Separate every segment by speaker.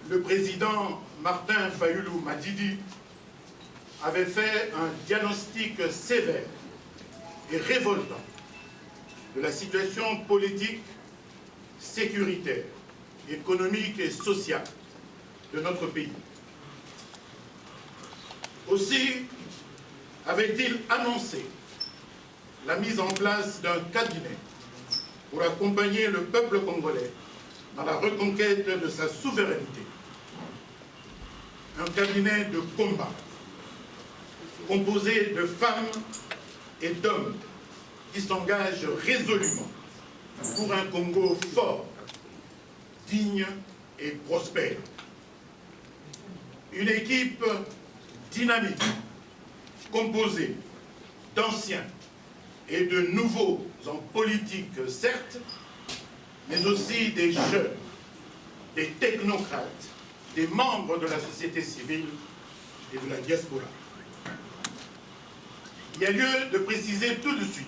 Speaker 1: le président Martin Fayulu Madidi avait fait un diagnostic sévère et révoltant de la situation politique, sécuritaire, économique et sociale de notre pays. Aussi avait-il annoncé la mise en place d'un cabinet pour accompagner le peuple congolais dans la reconquête de sa souveraineté. Un cabinet de combat composé de femmes et d'hommes qui s'engagent résolument pour un Congo fort, digne et prospère. Une équipe dynamique, composée d'anciens et de nouveaux en politique, certes, mais aussi des jeunes, des technocrates, des membres de la société civile et de la diaspora. Il y a lieu de préciser tout de suite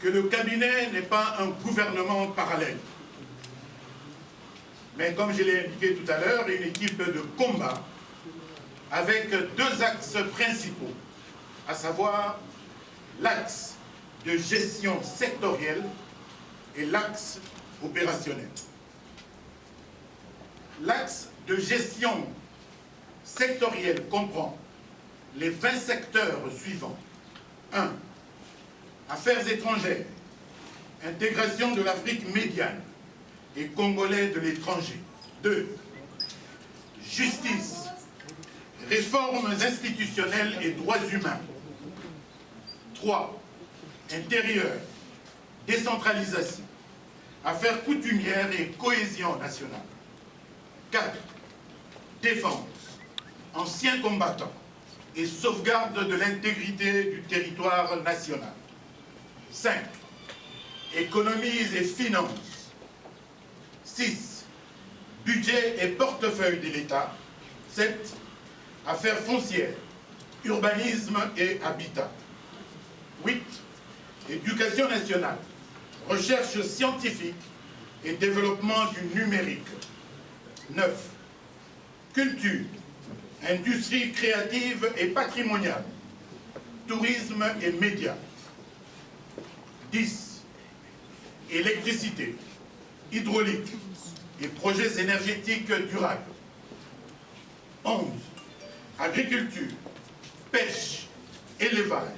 Speaker 1: que le cabinet n'est pas un gouvernement parallèle, mais comme je l'ai indiqué tout à l'heure, une équipe de combat avec deux axes principaux, à savoir l'axe de gestion sectorielle et l'axe opérationnel. L'axe de gestion sectorielle comprend les 20 secteurs suivants. 1. Affaires étrangères, intégration de l'Afrique médiane et congolais de l'étranger. 2. Justice, réformes institutionnelles et droits humains. 3. Intérieur, décentralisation, affaires coutumières et cohésion nationale. 4. Défense, anciens combattants et sauvegarde de l'intégrité du territoire national. 5. Économies et finances. 6. Budget et portefeuille de l'État. 7. Affaires foncières, urbanisme et habitat. 8. Éducation nationale, recherche scientifique et développement du numérique. 9. Culture, industrie créative et patrimoniale, tourisme et médias. 10. Électricité, hydraulique et projets énergétiques durables. 11. Agriculture, pêche, élevage,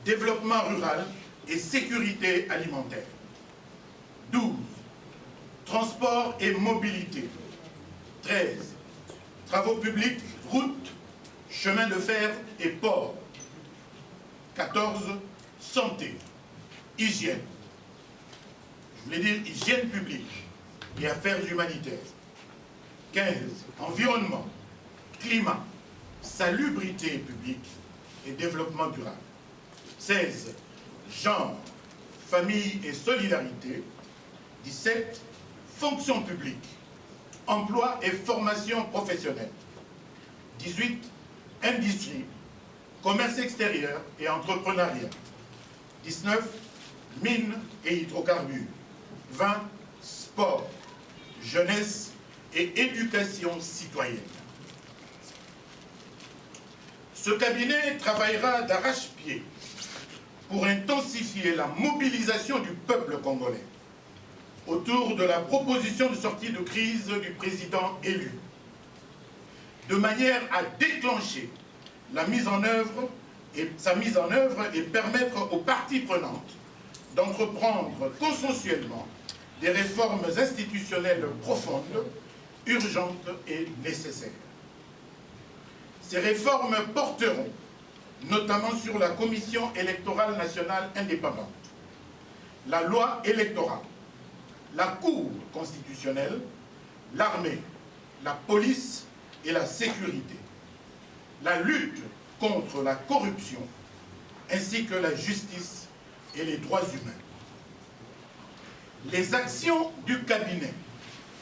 Speaker 1: développement rural et sécurité alimentaire. 12. Transport et mobilité. 13. Travaux publics, routes, chemins de fer et ports. 14. Santé, hygiène. Je voulais dire hygiène publique et affaires humanitaires. 15. Environnement, climat, salubrité publique et développement durable. 16. Genre, famille et solidarité. 17. Fonction publique, emploi et formation professionnelle. 18. Industrie, commerce extérieur et entrepreneuriat. 19. Mines et hydrocarbures. 20. Sport, jeunesse et éducation citoyenne. Ce cabinet travaillera d'arrache-pied pour intensifier la mobilisation du peuple congolais autour de la proposition de sortie de crise du président élu, de manière à déclencher sa mise en œuvre et permettre aux parties prenantes d'entreprendre consensuellement des réformes institutionnelles profondes, urgentes et nécessaires. Ces réformes porteront notamment sur la Commission électorale nationale indépendante, la loi électorale, la Cour constitutionnelle, l'armée, la police et la sécurité, la lutte contre la corruption, ainsi que la justice et les droits humains. Les actions du cabinet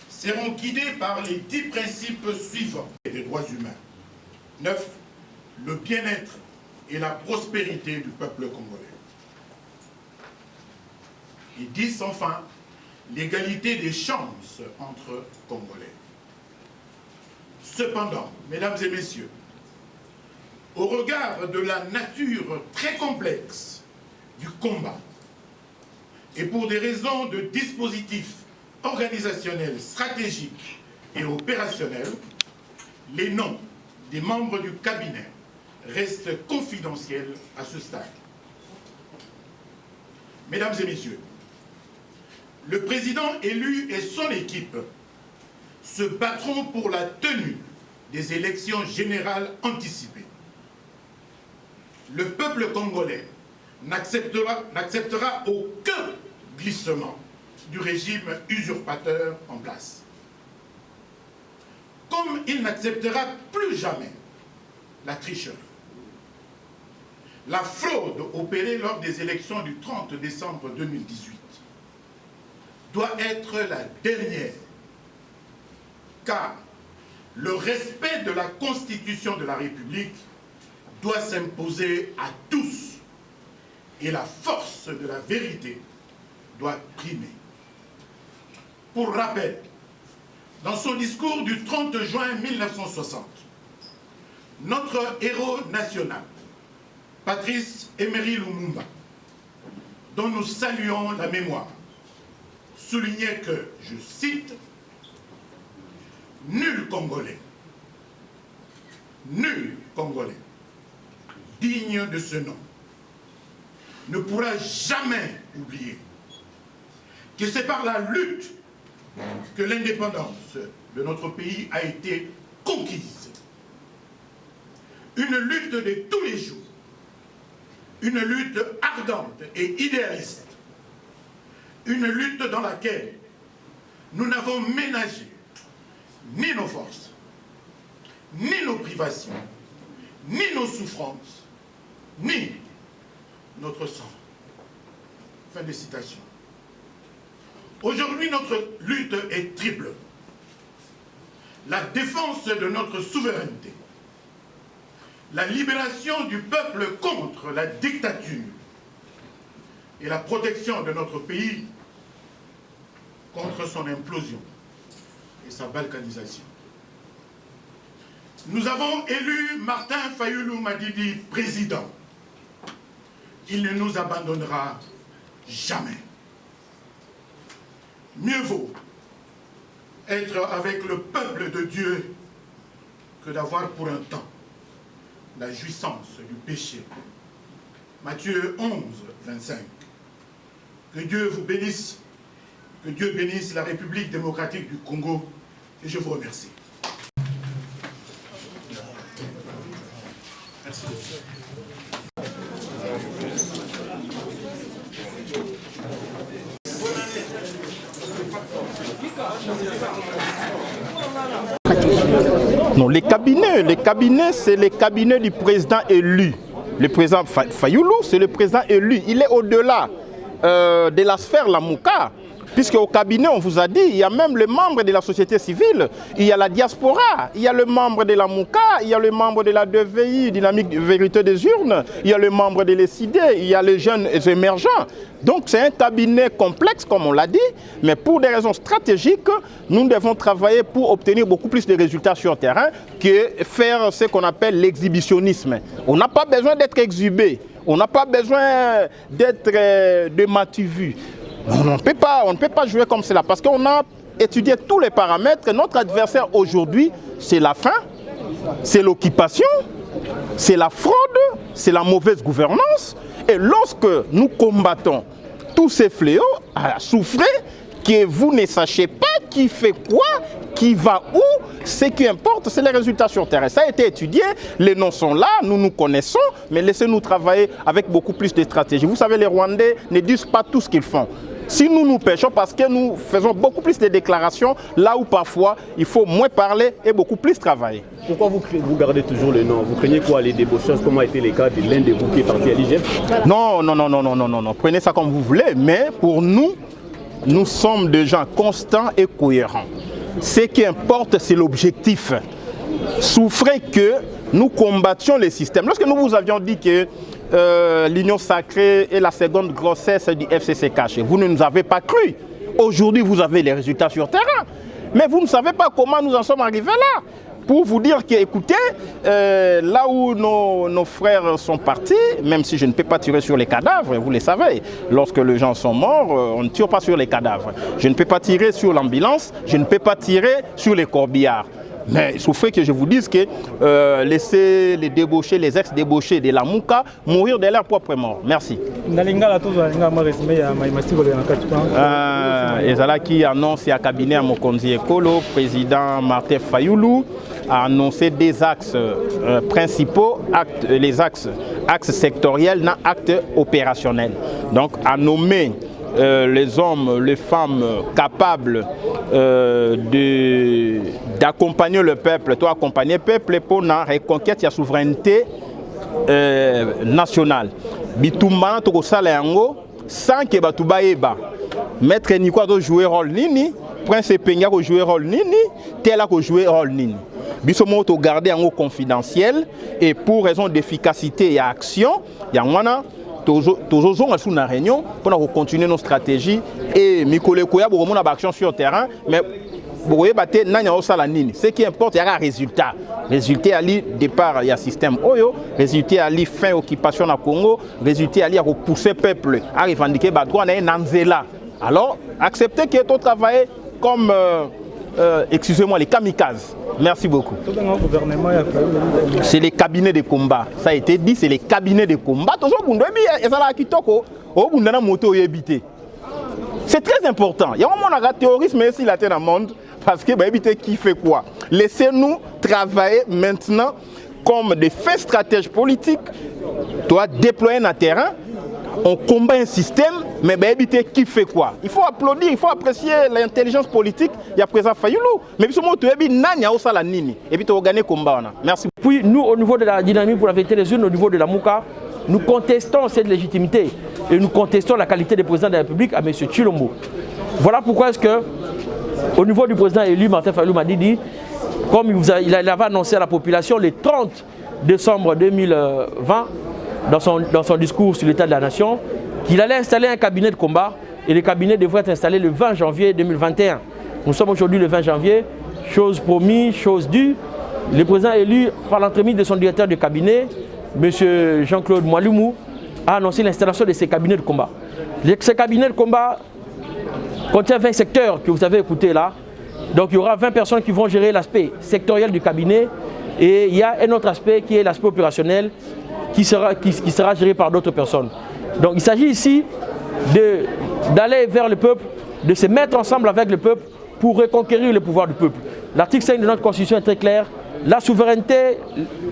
Speaker 1: seront guidées par les 10 principes suivants des droits humains. 9. Le bien-être et la prospérité du peuple congolais. Et 10, enfin, l'égalité des chances entre Congolais. Cependant, mesdames et messieurs, au regard de la nature très complexe du combat et pour des raisons de dispositifs organisationnels, stratégiques et opérationnels, les noms des membres du cabinet restent confidentiels à ce stade. Mesdames et messieurs, le président élu et son équipe se battront pour la tenue des élections générales anticipées. Le peuple congolais n'acceptera aucun glissement du régime usurpateur en place. Comme il n'acceptera plus jamais la tricherie, la fraude opérée lors des élections du 30 décembre 2018 doit être la dernière, car le respect de la Constitution de la République doit s'imposer à tous et la force de la vérité doit primer. Pour rappel, dans son discours du 30 juin 1960, notre héros national, Patrice Emery Lumumba, dont nous saluons la mémoire, soulignait que, je cite, « Nul Congolais digne de ce nom ne pourra jamais oublier que c'est par la lutte que l'indépendance de notre pays a été conquise. Une lutte de tous les jours, une lutte ardente et idéaliste, une lutte dans laquelle nous n'avons ménagé ni nos forces, ni nos privations, ni nos souffrances, ni notre sang. » Fin de citation. Aujourd'hui, notre lutte est triple. La défense de notre souveraineté, la libération du peuple contre la dictature et la protection de notre pays contre son implosion et sa balkanisation. Nous avons élu Martin Fayulu Madidi président. Il ne nous abandonnera jamais. Mieux vaut être avec le peuple de Dieu que d'avoir pour un temps la jouissance du péché. Matthieu 11, 25. Que Dieu vous bénisse, que Dieu bénisse la République démocratique du Congo, et je vous remercie. Merci.
Speaker 2: Non, les cabinets, c'est les cabinets du président élu. Le président Fayulu, c'est le président élu. Il est au-delà de la sphère Lamouka. Puisque au cabinet, on vous a dit, il y a même les membres de la société civile, il y a la diaspora, il y a le membre de la Mouka, il y a le membre de la DVI, Dynamique Vérité des Urnes, il y a le membre de l'ECID, il y a les jeunes émergents. Donc c'est un cabinet complexe, comme on l'a dit, mais pour des raisons stratégiques, nous devons travailler pour obtenir beaucoup plus de résultats sur le terrain que faire ce qu'on appelle l'exhibitionnisme. On n'a pas besoin d'être exhibé, on n'a pas besoin d'être de matu-vu. On ne peut pas jouer comme cela parce qu'on a étudié tous les paramètres. Notre adversaire aujourd'hui, c'est la faim, c'est l'occupation, c'est la fraude, c'est la mauvaise gouvernance. Et lorsque nous combattons tous ces fléaux, souffrez que vous ne sachiez pas qui fait quoi, qui va où. Ce qui importe, c'est les résultats sur terrain. Ça a été étudié, les noms sont là, nous nous connaissons, mais laissez-nous travailler avec beaucoup plus de stratégie. Vous savez, les Rwandais ne disent pas tout ce qu'ils font. Si nous pêchons, parce que nous faisons beaucoup plus de déclarations, là où parfois il faut moins parler et beaucoup plus travailler.
Speaker 3: Pourquoi vous gardez toujours le nom? Vous craignez quoi, les débauchages, comme a été le cas de l'un de vous qui est parti à l'IGF?
Speaker 2: Non, prenez ça comme vous voulez, mais pour nous, nous sommes des gens constants et cohérents. Ce qui importe, c'est l'objectif. Souffrez que nous combattions les systèmes. Lorsque nous vous avions dit que l'union sacrée est la seconde grossesse du FCC caché, vous ne nous avez pas cru. Aujourd'hui, vous avez les résultats sur terrain. Mais vous ne savez pas comment nous en sommes arrivés là. pour vous dire que, écoutez, là où nos frères sont partis, même si je ne peux pas tirer sur les cadavres, vous le savez, lorsque les gens sont morts, on ne tire pas sur les cadavres. Je ne peux pas tirer sur l'ambulance, je ne peux pas tirer sur les corbillards. Mais il souffrait que je vous dise que laisser les débauchés, les ex-débauchés de la Mouka mourir de leur propre mort. Merci. Ezala qui annonce à cabinet à Mokonzi Ekolo, président Martin Fayoulou a annoncé des axes principaux, les axes sectoriels, non actes opérationnels. Donc à nommer les hommes, les femmes capables d'accompagner le peuple, toi accompagner le peuple pour la reconquête de la souveraineté nationale. Bitumba to sala yango sans que batuba eba. Maître Nikwa do jouer rôle nini, Prince Penga ko jouer rôle nini, Tela ko jouer rôle nini. Bisomo to garder yango confidentiel et pour raison d'efficacité et action, yangwana toujours sous la réunion pour continuer nos stratégies et Mikole Koya pour mon action sur le terrain, mais ce qui importe, il y a un résultat. Résultat à l'île départ, il y a système Oyo, résultat à l'île fin occupation à Congo, résultat à l'île repousser le peuple à revendiquer le droit à Nanzela. Alors, acceptez que tout travail comme, excusez-moi, les kamikazes. Merci beaucoup. C'est les cabinets de combat. Ça a été dit, c'est les cabinets de combat. C'est très important. Il y a un moment de terrorisme ici dans le monde parce que qui fait quoi? Laissez-nous travailler maintenant comme des faits stratèges politiques. Toi, déployer un terrain, on combat un système, mais qui fait quoi? Il faut applaudir, il faut apprécier l'intelligence politique. Il y a présent Fayoulou. Mais puis, et puis, tu gagner le combat. Merci.
Speaker 4: Puis, nous, au niveau de la dynamique pour la vérité des urnes, au niveau de la Mouka, nous contestons cette légitimité et nous contestons la qualité des présidents de la République à M. Tshilombo. Voilà pourquoi est-ce que, au niveau du président élu, Martin Fayoulou m'a dit, comme il avait annoncé à la population le 30 décembre 2020, dans son discours sur l'état de la nation, qu'il allait installer un cabinet de combat et le cabinet devrait être installé le 20 janvier 2021. Nous sommes aujourd'hui le 20 janvier, chose promise, chose due. Le président élu, par l'entremise de son directeur de cabinet, M. Jean-Claude Moualoumou, a annoncé l'installation de ces cabinets de combat. Ces cabinets de combat contiennent 20 secteurs que vous avez écoutés là. Donc il y aura 20 personnes qui vont gérer l'aspect sectoriel du cabinet et il y a un autre aspect qui est l'aspect opérationnel qui sera géré par d'autres personnes. Donc il s'agit ici d'aller vers le peuple, de se mettre ensemble avec le peuple pour reconquérir le pouvoir du peuple. L'article 5 de notre Constitution est très clair. La souveraineté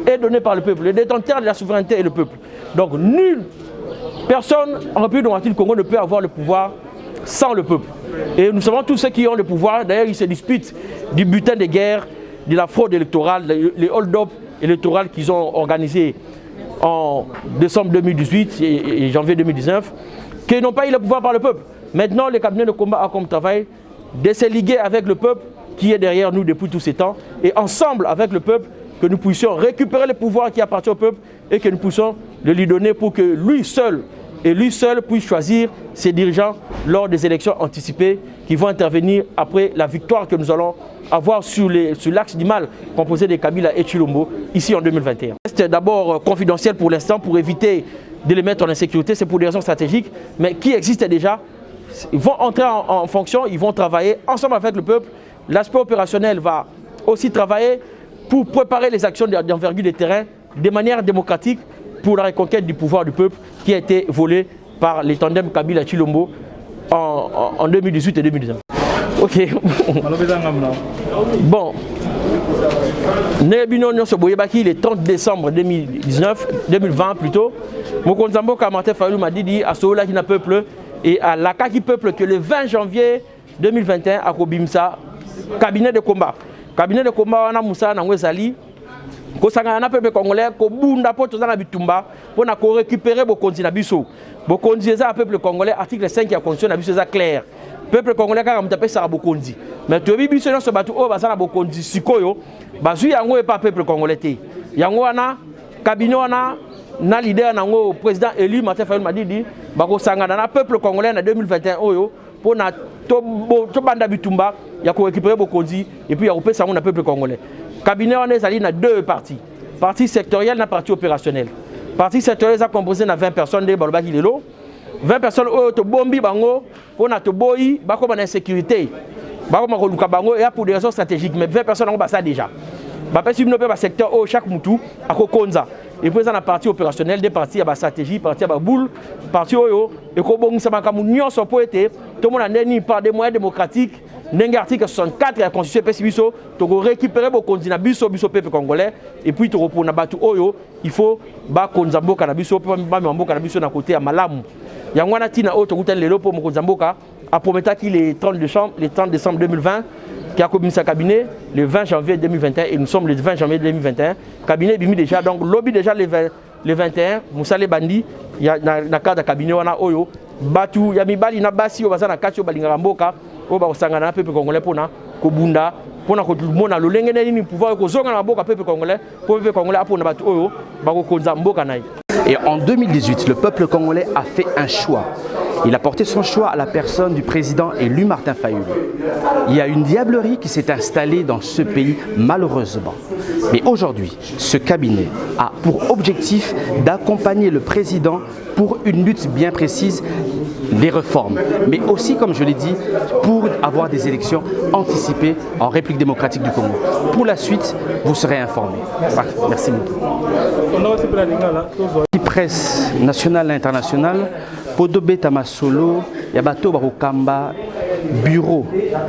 Speaker 4: est donnée par le peuple. Le détenteur de la souveraineté est le peuple. Donc personne en République démocratique du Congo ne peut avoir le pouvoir sans le peuple. Et nous savons tous ceux qui ont le pouvoir, d'ailleurs ils se disputent du butin de guerre, de la fraude électorale, les hold-up électoraux qu'ils ont organisés en décembre 2018 et janvier 2019, qui n'ont pas eu le pouvoir par le peuple. Maintenant, le cabinet de combat a comme travail de se liguer avec le peuple qui est derrière nous depuis tous ces temps, et ensemble avec le peuple, que nous puissions récupérer le pouvoir qui appartient au peuple et que nous puissions le lui donner pour que lui seul puisse choisir ses dirigeants lors des élections anticipées qui vont intervenir après la victoire que nous allons avoir sur l'axe du mal composé de Kabila et Tshilombo ici en 2021. C'est d'abord confidentiel pour l'instant pour éviter de les mettre en insécurité, c'est pour des raisons stratégiques, mais qui existent déjà. Ils vont entrer en fonction, ils vont travailler ensemble avec le peuple. L'aspect opérationnel va aussi travailler pour préparer les actions d'envergure des terrains de manière démocratique pour la reconquête du pouvoir du peuple qui a été volé par les tandems Kabila-Tshilombo en 2018 et 2019. Ok. Bon. Le 30 décembre 2020 plutôt, Mokonzambo Martin Fayoulou m'a dit à Sola qui n'a peuple et à l'Akaki peuple que le 20 janvier 2021 à Kobimsa, cabinet de combat. Cabinet de combat, on a Moussa Nangwezali. Kosangana peuple congolais, Kobunda Potozana Bitumba, pour récupérer Bokonzi Nabiso. Bokonzi est un peuple congolais, article 5 qui a constitué Nabiso clair. Peuple congolais, quand on tape ça à Bokonzi. Mais tu as vu, ce n'est pas tout, oh, Basana Bokonzi, Sikoyo, Basu Yango n'est pas peuple congolais. Yango Ana, cabinet Ana, na leader Nango, président élu, Martin Fayoulou m'a dit, Bakosangana, peuple congolais en 2021, pour na Tobanda Bitumba, il y a récupérer Bokonzi, et puis il y a repéré ça, on a peuple congolais. cabinet on est allé dans 2 parties. Partie sectorielle et partie opérationnelle. Partie sectorielle est composée de 20 personnes de Balobaki Lelo. 20 personnes qui bombi bango pour na toboyi bako ba insécurité. Bako ma koluka bango et pour des raisons stratégiques mais 20 personnes ont ça déjà. Ba pesi bino pe ba secteur au chaque mutu akokonza. Et puis dans la partie opérationnelle des parties à ba stratégie, partie à ba boule, partie oyo et ko bongisa makamu nyonso po été tout le monde a neni par des moyens démocratiques. N'engue article 64 de la Constitution PSBISO, tu récupérer vos continents biso peuple congolais et puis tu reposes na batu oyo, il faut ba konzambo kanabiso ba mambo kanabiso na côté à malamu. Yangwana tina o to guten lelo pour mo konzamboka a promettre qu'il est 30 décembre 2020 qui a commencé sa cabinet le 20 janvier 2021 et nous sommes le 20 janvier 2021. Cabinet bimi déjà donc lobby déjà le 21 Moussale Bandi il y a na cadre cabinet wana oyo batu ya mibali na basi obaza na kati obalinga mboka oba osangana na peuple congolais pona kobunda pona ko mona lolenge nini pouvoir ko zonga na mboka peuple congolais apona batu oyo bakokonza mboka nayi.
Speaker 5: Et en 2018, le peuple congolais a fait un choix. Il a porté son choix à la personne du président élu Martin Fayulu. Il y a une diablerie qui s'est installée dans ce pays, malheureusement. Mais aujourd'hui, ce cabinet a pour objectif d'accompagner le président pour une lutte bien précise, les réformes. Mais aussi, comme je l'ai dit, pour avoir des élections anticipées en République démocratique du Congo. Pour la suite, vous serez informés. Merci beaucoup. Presse nationale et internationale, Podobé Tamasolo, Yabato Barokamba, bureau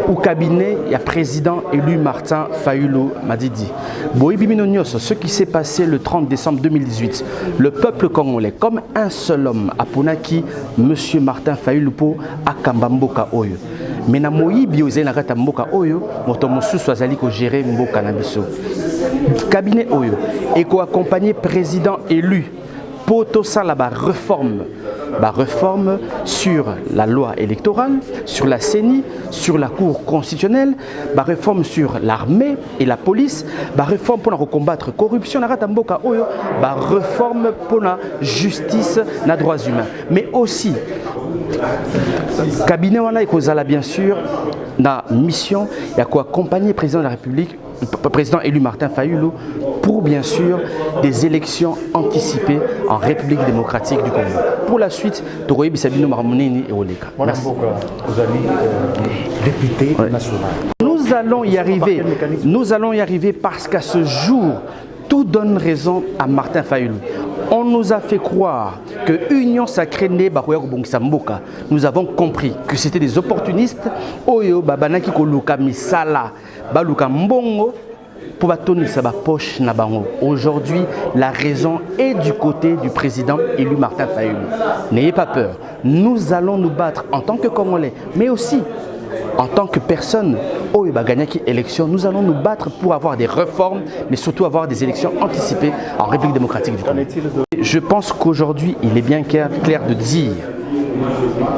Speaker 5: ou cabinet, il y a président élu Martin Fayulu Madidi. Boïbiminonios, ce qui s'est passé le 30 décembre 2018, le peuple congolais, comme un seul homme, a Ponaki, M. Martin Fayulu Po, à Kambamboka Oyo. Mais na Moïbi, aux Enagata Mboka Oyo, Motomosu Swazali ko géré Mboka Nabiso. Cabinet Oyo, et ko accompagné président élu. Poto ça la réforme sur la loi électorale, sur la CENI, sur la Cour constitutionnelle, réforme sur l'armée et la police, réforme pour combattre la corruption, réforme pour la justice, les droits humains. Mais aussi, cabinet bien sûr, dans la mission, il y a quoi accompagner le président de la République, le président élu Martin Fayulu, pour bien sûr des élections anticipées en République démocratique du Congo. Pour la suite, Toroye Bissabino Marmonini et Oleka.
Speaker 6: Merci. Vous allez député national.
Speaker 5: Nous allons y arriver parce qu'à ce jour, tout donne raison à Martin Fayulu. On nous a fait croire que Union Sacrée né Mboka. Nous avons compris que c'était des opportunistes. Oyo babanaki koluka misala, baluka mbongo pour batonner sa poche na bango. Aujourd'hui, la raison est du côté du président élu Martin Fayulu. N'ayez pas peur. Nous allons nous battre en tant que Congolais, mais aussi en tant que personne, élection, nous allons nous battre pour avoir des réformes, mais surtout avoir des élections anticipées en République démocratique du Congo. Je pense qu'aujourd'hui, il est bien clair de dire,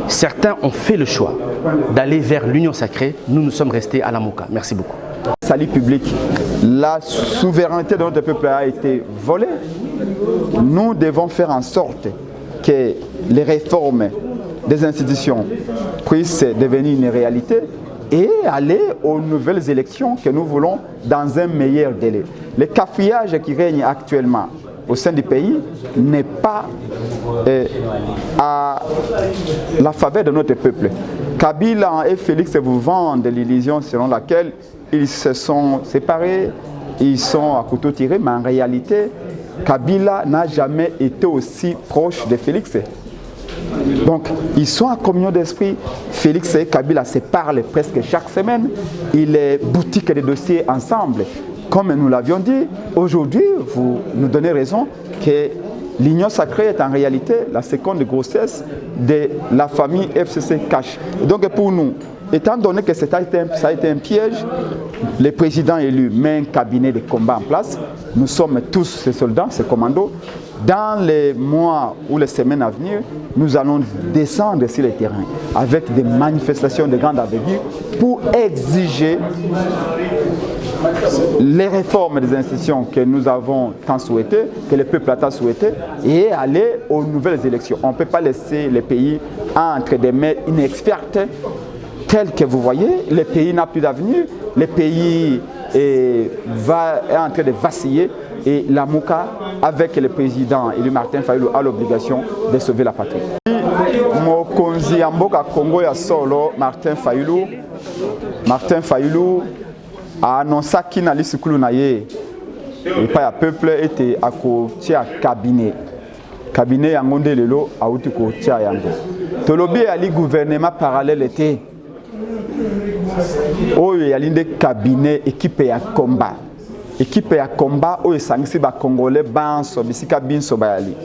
Speaker 5: certains ont fait le choix d'aller vers l'Union sacrée, nous sommes restés à la Mouka. Merci beaucoup.
Speaker 7: Salut public, la souveraineté de notre peuple a été volée. Nous devons faire en sorte que les réformes des institutions puissent devenir une réalité et aller aux nouvelles élections que nous voulons dans un meilleur délai. Le cafouillage qui règne actuellement au sein du pays n'est pas à la faveur de notre peuple. Kabila et Félix vous vendent l'illusion selon laquelle ils se sont séparés, ils sont à couteau tiré, mais en réalité, Kabila n'a jamais été aussi proche de Félix. Donc, ils sont en communion d'esprit. Félix et Kabila se parlent presque chaque semaine. Ils boutiquent des dossiers ensemble. Comme nous l'avions dit, aujourd'hui, vous nous donnez raison que l'Union sacrée est en réalité la seconde grossesse de la famille FCC Cash. Donc, pour nous, étant donné que ça a été un piège, le président élu met un cabinet de combat en place. Nous sommes tous ces soldats, ces commandos. Dans les mois ou les semaines à venir, nous allons descendre sur le terrain avec des manifestations de grande envergure pour exiger les réformes des institutions que nous avons tant souhaitées, que le peuple a tant souhaité, et aller aux nouvelles élections. On ne peut pas laisser le pays entre des mains inexpertes. Tel que vous voyez, le pays n'a plus d'avenir, le pays est en train de vaciller et la Mouka, avec le président et le Martin Fayulu, a l'obligation de sauver la patrie. Mokonzi Amboka Congo ya solo Martin Fayulu a annoncé qu'il n'a pas naye et pas le peuple était à côté cabinet yangonde lelo a outi ko tia yango tolobi ali gouvernement parallèle était oyo yali nde cabinet équipe ya combat oyo sangisi ba congolais banso bisika binso bayali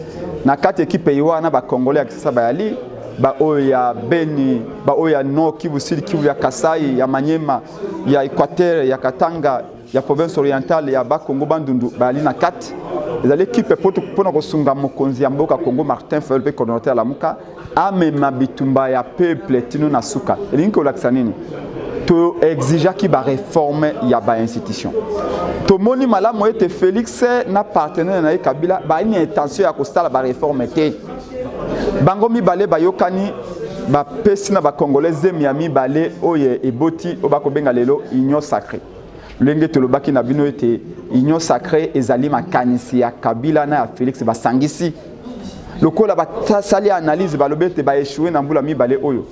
Speaker 7: na kati équipe yiwana ba congolais akisa bayali ba oyo ya Beni ba oyo ya Nord Kivu Sud Kivu ya Kasai ya Manyema ya Équateur ya Katanga ya province orientale ya Bakongo Bandundu bayali na kati ezali équipe pona kosunga mokonzi ya mboka Congo Martin Fayulu pe coordinateur la Muka amema bitumba ya peuple tino na suka elingi kolakisa nini to exija ki ba réforme ya ba institution to moni malamu ete Félix na partenaire na Kabila ba une intention ya kosala ba réforme te bango mibale bayokani ba pesi na ba congolais zemi bale oye eboti obako benga lelo union sacrée lenge tolobaki na bino ete union sacrée ezali makanisi ya Kabila na ya Félix basangisi lokola batasali analyse balobi ete ba échouer na mbula mibale oyo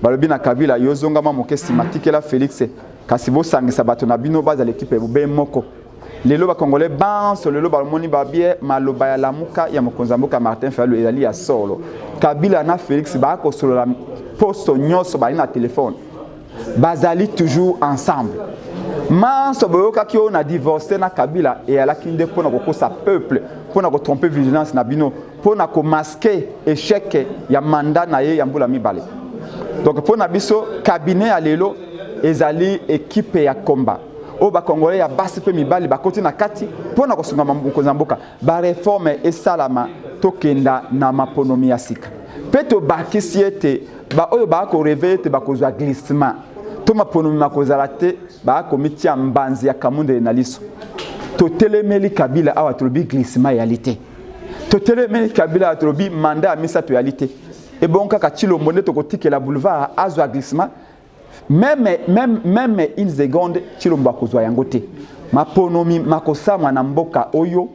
Speaker 7: balobi na Kabila yozongama moke simatike la Félix kasi bosangisa bato na bino baza l'équipe be moko lelo ba congolais banso lelo ba moni ba bien maloba ya lamuka ya mokonzi mboka Martin Fayulu ezali ya solo Kabila na Félix ba ko solo la posto nyonso ba na téléphone bazali toujours ensemble manso boyoka ki on a divorcé na Kabila et ala kinde pona ko sa peuple pona ko tromper vigilance na bino pona ko masquer échec ya mandat na ye ya mbula mibale donc pona biso cabinet ya lelo ezali équipe ya combat o ba congolais ya basi pe mibali ba koti na kati pona ko sunga mokonzi mboka ba réforme esalama tokenda na maponomi ya sika peto bakisi ete ba oyo ba ko réveiller te ba kozwa glissement to maponomi makozala te ba ko mitia mbanzi ya kamunde na liso to telemeli Kabila awa tolobi glissement ya lité to telemeli Kabila atolobi mandat misa to ya lité et bon kaka Tshilombo nde to kotikela boulevard azwa glissement même une seconde Tshilombo akozwa yango te maponomi makosama na mboka oyo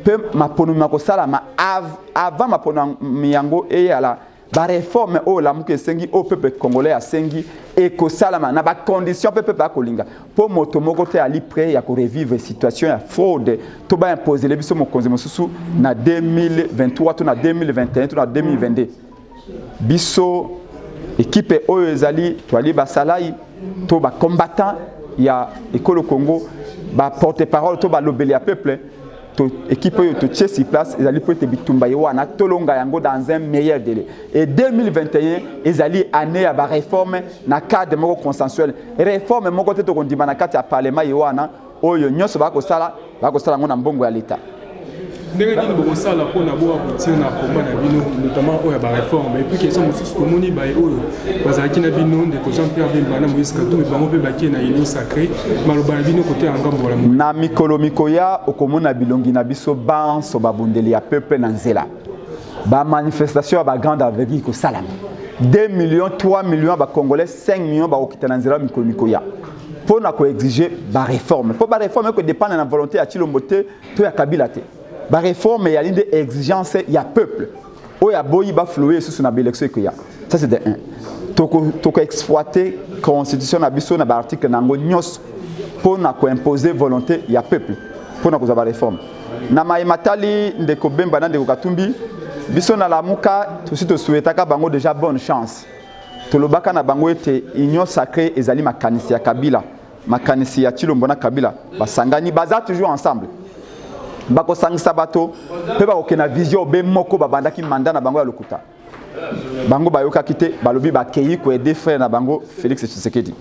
Speaker 7: pe maponomi makosala ma avant maponomi yango eyala ba réforme o la muke sengi o peuple congolais a sengi et ko salama na ba condition peuple ba kolinga po moto moko te ali prêt ya ko revivre situation ya fraude to ba imposer le biso mokonzi mosusu na 2023 to na 2021 to na 2022 biso équipe oyo ezali to ali ba salai to ba combattant ya ekolo Congo ba porte-parole to ba lobeli ya peuple équipe to tchesi place ezali peut bitumba wana tolonga yango dans un meilleur délai et 2021 ezali année ya ba réforme na cadre moko consensuel réforme moko te to kondima na kati ya parlement wana oyo nyonso ba ko sala ngo na mbongo ya leta
Speaker 8: ndenge nini bokosala mpona boa kotia na komba na bino notamment oyo ya baréforme epuis question mosusu tomoni baye oyo bazalaki na bino ndeko Jean-Pierre Bemba na Moïse Katumbi bango mpe bakie na union sacrée maloba na bino kote ya ngambo
Speaker 7: na mikolo mikoya okomona bilongi na biso banso babundeli ya peuple na nzela bamanifestation ya bagrande aveugle kosalama 2 millions 3 millions bacongolais 5 millions bakokita na nzela mikolo mikoya mpona koexige baréforme mpo baréforme ekodépendre na volonté ya Tshilombo te to ya Kabila te ba réforme ya linde exigence ya peuple o ya boyi ba flouer sous na élection que ya ça c'est de 1 toko exploiter constitution na biso na ba article nango nyos pour na ko imposer volonté ya peuple pour na ko za ba réforme na maimatali ndeko Bemba na ndeko Katumbi biso na lamuka tout to souhaitaka bango déjà bonne chance to lobaka na bango ete union sacrée ezali makanisi ya Kabila makanisi ya Tshilombo na Kabila basangani baza toujours ensemble bako sangisa bato pe ba okena vision be moko babandaki mandat na bango ya lokuta bango bayoka kite balobi ba keyi ko aider frère na bango Félix Tshisekedi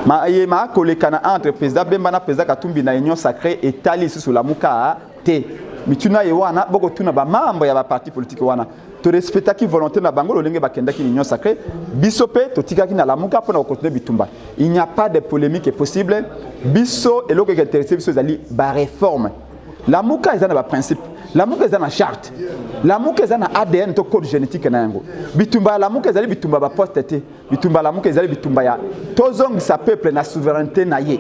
Speaker 7: ma kolekana entre président Bemba na président Katumbi na union sacrée etali sur la muka te mituna yewana boko tuna ba membre ya ba parti politique wana to respectaki volonté na bango lolenge bakendaki union sacrée biso pe to tikaki na la muka pour na continuer bitumba il n'y a pas de polémique possible biso eloko qui intéresse biso zali ba réforme la Mouka est dans le principe, la Mouka est dans la charte, la Mouka est dans l'ADN, le code génétique. Bitumba la Mouka est dans bitumba poste, bitumba la Mouka est dans bitumba ya. Tozong sa peuple na souveraineté na ye.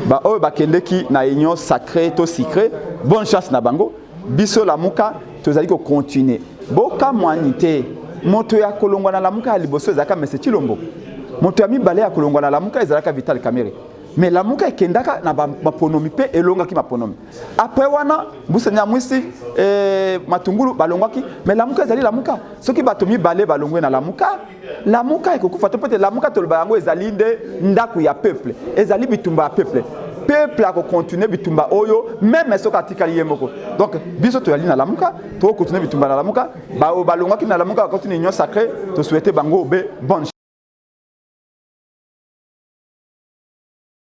Speaker 7: ba oyo bakendeki na union sacrée to secret bonne chance na bango biso lamuka tozali ko continuer boka mwanité moto ya kolongwa na lamuka ya liboso ezaka Mese Chilombo moto ya mibale ya kolongwa na lamuka ezalaka Vital Kamerhe mais lamuka ekendaka na baponomi pe elongaki maponomi après wana Mbusenya Mwisi Matungulu balongwaki mais lamuka ezali lamuka soki bato mibale balongwe na lamuka ekokufa to peut-être lamuka toloba yango ezali nde ndaku ya peuple ezali bitumba ya peuple a continuer bitumba oyo même soki atikali ye moko donc biso toyali na lamuka to continuer bitumba na lamuka ba balongwaki na lamuka continue union sacrée to souhaiter bango be bonne